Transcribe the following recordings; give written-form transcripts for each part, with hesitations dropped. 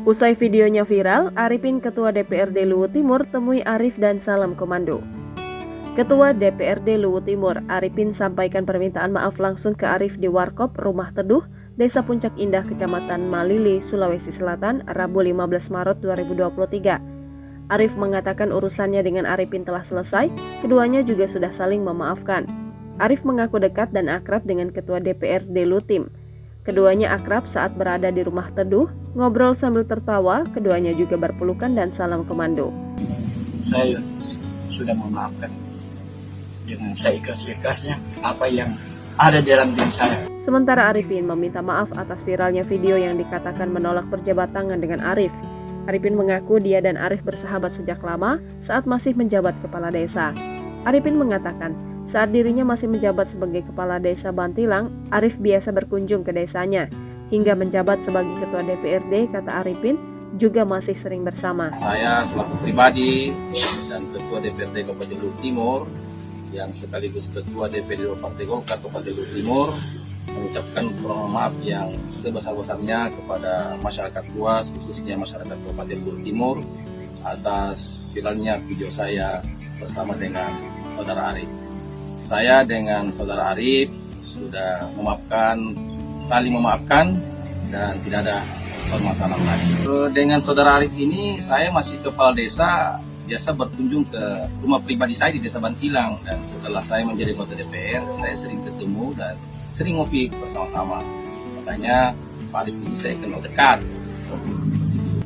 Usai videonya viral, Arifin Ketua DPRD Luwu Timur temui Arif dan salam komando. Ketua DPRD Luwu Timur, Arifin sampaikan permintaan maaf langsung ke Arif di Warkop Rumah Teduh, Desa Puncak Indah, Kecamatan Malili, Sulawesi Selatan, Rabu 15 Maret 2023. Arif mengatakan urusannya dengan Arifin telah selesai, keduanya juga sudah saling memaafkan. Arif mengaku dekat dan akrab dengan Ketua DPRD Lutim. Keduanya akrab saat berada di Rumah Teduh, ngobrol sambil tertawa, keduanya juga berpelukan dan salam komando. Saya sudah memaafkan dengan seikhlas-ikhlasnya apa yang ada dalam diri saya. Sementara Arifin meminta maaf atas viralnya video yang dikatakan menolak berjabat tangan dengan Arif. Arifin mengaku dia dan Arif bersahabat sejak lama saat masih menjabat kepala desa. Arifin mengatakan, saat dirinya masih menjabat sebagai kepala desa Bantilang, Arif biasa berkunjung ke desanya. Hingga menjabat sebagai ketua DPRD, kata Arifin, juga masih sering bersama. Saya selaku pribadi dan ketua DPRD Kabupaten Luwu Timur, yang sekaligus ketua DPD Partai Golkar Kabupaten Luwu Timur, mengucapkan permohonan maaf yang sebesar-besarnya kepada masyarakat luas, khususnya masyarakat Kabupaten Luwu Timur, atas viralnya video saya bersama dengan saudara Arif. Saya dengan saudara Arif sudah saling memaafkan dan tidak ada permasalahan lagi. Dengan saudara Arif ini saya masih kepala desa, biasa berkunjung ke rumah pribadi saya di Desa Bantilang, dan setelah saya menjadi anggota DPR, saya sering ketemu dan sering ngopi bersama-sama. Makanya Pak Arif ini saya kenal dekat.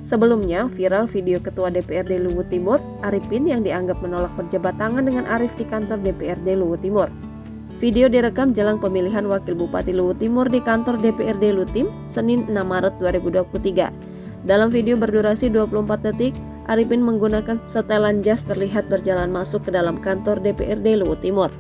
Sebelumnya, viral video Ketua DPRD Luwu Timur, Arifin yang dianggap menolak berjabat tangan dengan Arif di kantor DPRD Luwu Timur. Video direkam jelang pemilihan Wakil Bupati Luwu Timur di kantor DPRD Lutim, Senin 6 Maret 2023. Dalam video berdurasi 24 detik, Arifin menggunakan setelan jas terlihat berjalan masuk ke dalam kantor DPRD Luwu Timur.